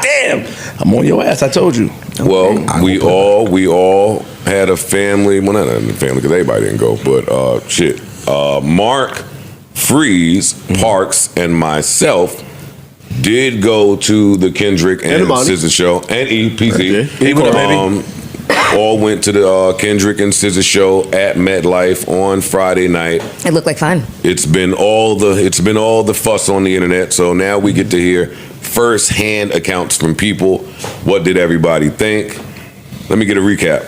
damn, I'm on your ass. I told you. Well, we all had a family. Well, not a family because everybody didn't go, but Mark, Freeze, Parks, and myself did go to the Kendrick and SZA show, and EPC. All went to the Kendrick and SZA show at Metlife on Friday night. It looked like fun. It's been all the fuss on the internet, so now we get to hear first-hand accounts from people. What did everybody think? Let me get a recap.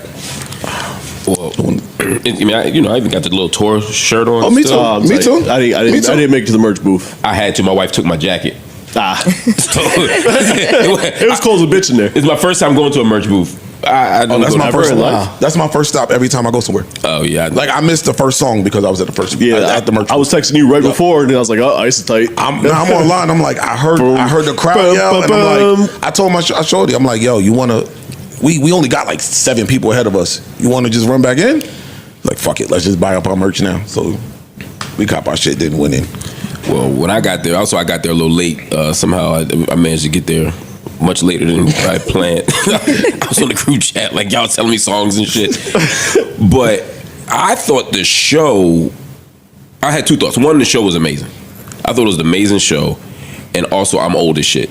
Well, I even got the little tour shirt on. Oh, me too. Me too. I didn't make it to the merch booth. I had to. My wife took my jacket. It was cold as a bitch in there. It's my first time going to a merch booth. That's my first. That's my first stop every time I go somewhere. Oh yeah, like I missed the first song because I was at the first. At the merch. I was texting you right before, and then I was like, "Oh, ice is tight." I'm online. I'm like, I heard the crowd yell, and I'm like, I told I showed you. I'm like, yo, you wanna? We only got like 7 people ahead of us. You want to just run back in? Like, fuck it, let's just buy up our merch now. So we cop our shit, didn't win in. Well, when I got there, I got there a little late. Somehow I managed to get there much later than I planned. I was on the crew chat, like y'all telling me songs and shit. But I thought the show, I had 2 thoughts. One, the show was amazing. I thought it was an amazing show. And also, I'm old as shit.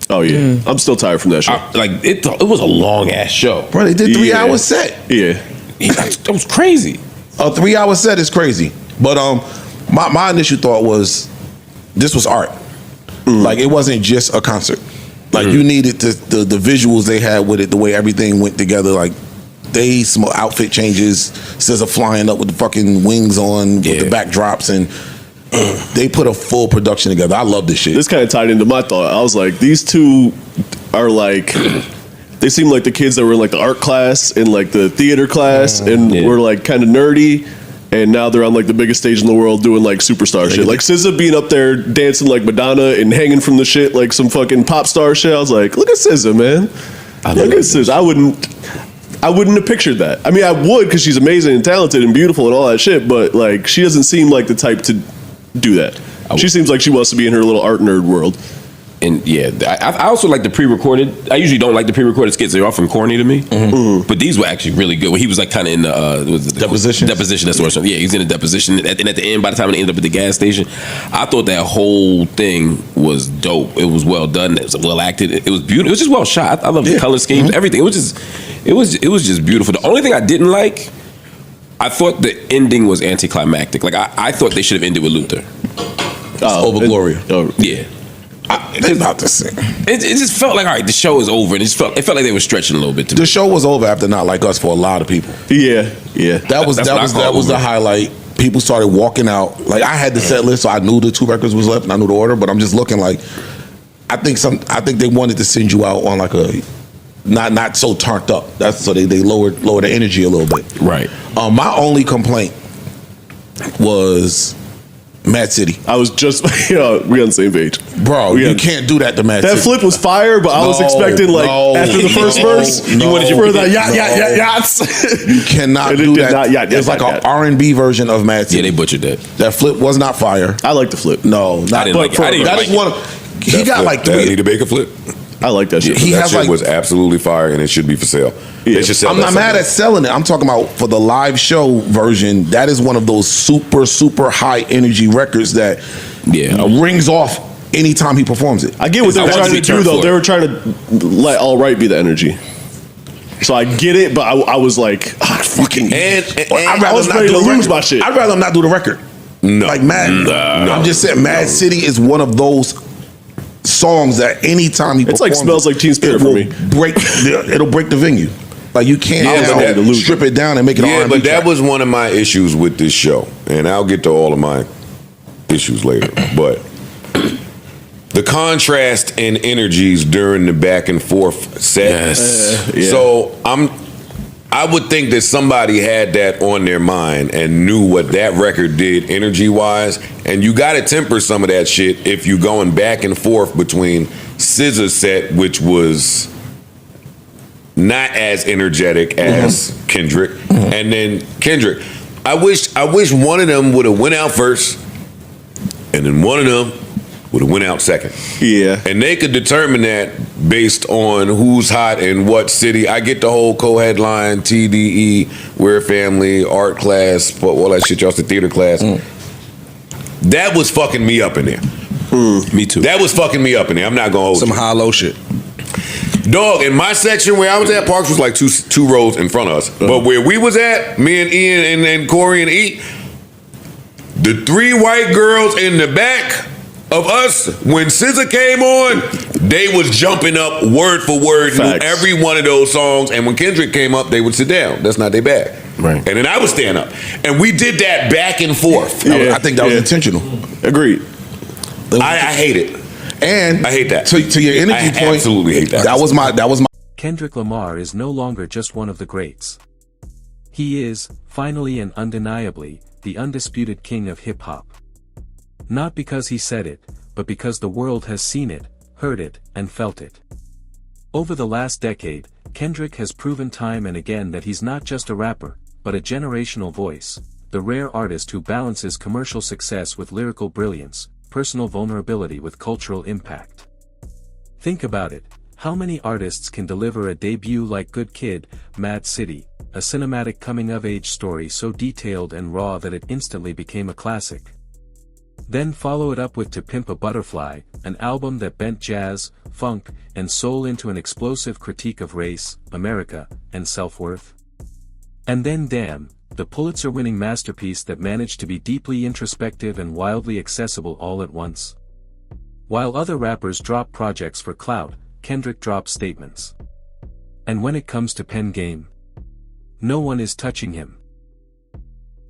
Oh, yeah. I'm still tired from that show. It was a long-ass show. Bro, they did 3-hour set. Yeah. That was crazy. A 3-hour set is crazy. But my initial thought was, this was art. Like, it wasn't just a concert. Like, you needed the visuals they had with it, the way everything went together. Like, some outfit changes, SZA flying up with the fucking wings on, with the backdrops, and they put a full production together. I love this shit. This kind of tied into my thought. I was like, these two are like, they seem like the kids that were in like the art class and like the theater class, and were like kind of nerdy. And now they're on like the biggest stage in the world doing like superstar shit. Like SZA being up there dancing like Madonna and hanging from the shit like some fucking pop star shit. I was like, look at SZA, man. Look at SZA. I wouldn't have pictured that. I mean, I would because she's amazing and talented and beautiful and all that shit. But like, she doesn't seem like the type to do that. She seems like she wants to be in her little art nerd world. And yeah, I also like the pre-recorded. I usually don't like the pre-recorded skits; they're often corny to me. But these were actually really good. When he was like kind of in the deposition. Deposition. That's what. Yeah, he was in a deposition. And at the end, by the time it ended up at the gas station, I thought that whole thing was dope. It was well done. It was well acted. It was beautiful. It was just well shot. I love the color schemes, everything. It was just beautiful. The only thing I didn't like, I thought the ending was anticlimactic. Like I thought they should have ended with Luther. Over Gloria. Yeah. They're not the same. It just felt like, all right, the show is over, and it felt like they were stretching a little bit. The show was over after Not Like Us for a lot of people. Yeah. That was the highlight. People started walking out. Like, I had the set list, so I knew the 2 records was left, and I knew the order. But I'm just looking like, I think they wanted to send you out on like a not so turned up. That's so they lowered the energy a little bit. Right. My only complaint was Mad City. I was just, we on the same page. Bro, you can't do that to Mad City. That flip was fire, but I was expecting after the first verse, you wanted for the yachts. You cannot do that. It's like an R&B version of Mad City. Yeah, they butchered that. That flip was not fire. I like the flip. No, not. I didn't like it. That is one. He got like 3. Anita Baker flip. I like that shit. That shit was absolutely fire, and it should be for sale. Yeah. I'm not mad at selling it. I'm talking about for the live show version. That is one of those super, super high energy records that rings off anytime he performs it. I get what they were trying to do, though. They were trying to let All Right be the energy. So I get it, but I was like, fucking. I was ready to lose my shit. I'd rather him not do the record. No. Like Mad. I'm just saying, Mad City is one of those songs that anytime he performs, it's like Smells Like Teen Spirit for me. It'll break the venue. Like, you can't strip it down and make it an R&B but that track. was one of my issues with this show, and I'll get to all of my issues later. But the contrast in energies during the back and forth set. So I would think that somebody had that on their mind and knew what that record did energy-wise, and you got to temper some of that shit if you going back and forth between SZA's set, which was not as energetic as Kendrick, and then Kendrick. I wish one of them would have went out first, and then one of them would have went out second. Yeah. And they could determine that based on who's hot in what city. I get the whole co-headline, TDE, We're Family, art class, all that shit, y'all said theater class. That was fucking me up in there. Me too. That was fucking me up in there. I'm not gonna hold Some you. hollow shit. Dog, in my section where I was at, Parks was like two rows in front of us. But where we was at, me and Ian and Corey and E, the 3 white girls in the back of us, when SZA came on, they was jumping up word for word, knew every one of those songs. And when Kendrick came up, they would sit down. That's not their bag. Right. And then I would stand up. And we did that back and forth. I think that was intentional. Agreed. I hate it. And I hate that. To your energy I point, absolutely hate that. That was my. Kendrick Lamar is no longer just one of the greats. He is, finally and undeniably, the undisputed king of hip-hop. Not because he said it, but because the world has seen it, heard it, and felt it. Over the last decade, Kendrick has proven time and again that he's not just a rapper, but a generational voice, the rare artist who balances commercial success with lyrical brilliance, personal vulnerability with cultural impact. Think about it, how many artists can deliver a debut like Good Kid, Mad City, a cinematic coming-of-age story so detailed and raw that it instantly became a classic? Then follow it up with To Pimp a Butterfly, an album that bent jazz, funk, and soul into an explosive critique of race, America, and self-worth. And then Damn, the Pulitzer-winning masterpiece that managed to be deeply introspective and wildly accessible all at once. While other rappers drop projects for clout, Kendrick drops statements. And when it comes to pen game, no one is touching him.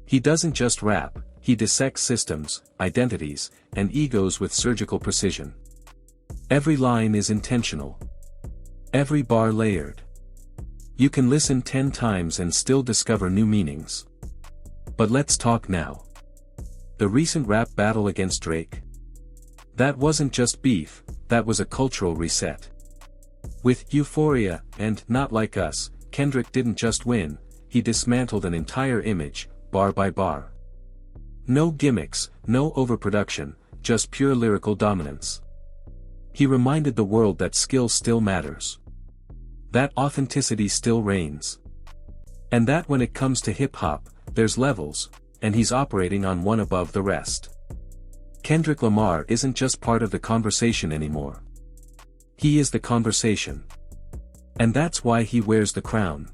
He doesn't just rap, he dissects systems, identities, and egos with surgical precision. Every line is intentional. Every bar layered. You can listen 10 times and still discover new meanings. But let's talk now. The recent rap battle against Drake? That wasn't just beef, that was a cultural reset. With Euphoria and Not Like Us, Kendrick didn't just win, he dismantled an entire image, bar by bar. No gimmicks, no overproduction, just pure lyrical dominance. He reminded the world that skill still matters. That authenticity still reigns. And that when it comes to hip-hop, there's levels, and he's operating on one above the rest. Kendrick Lamar isn't just part of the conversation anymore. He is the conversation. And that's why he wears the crown.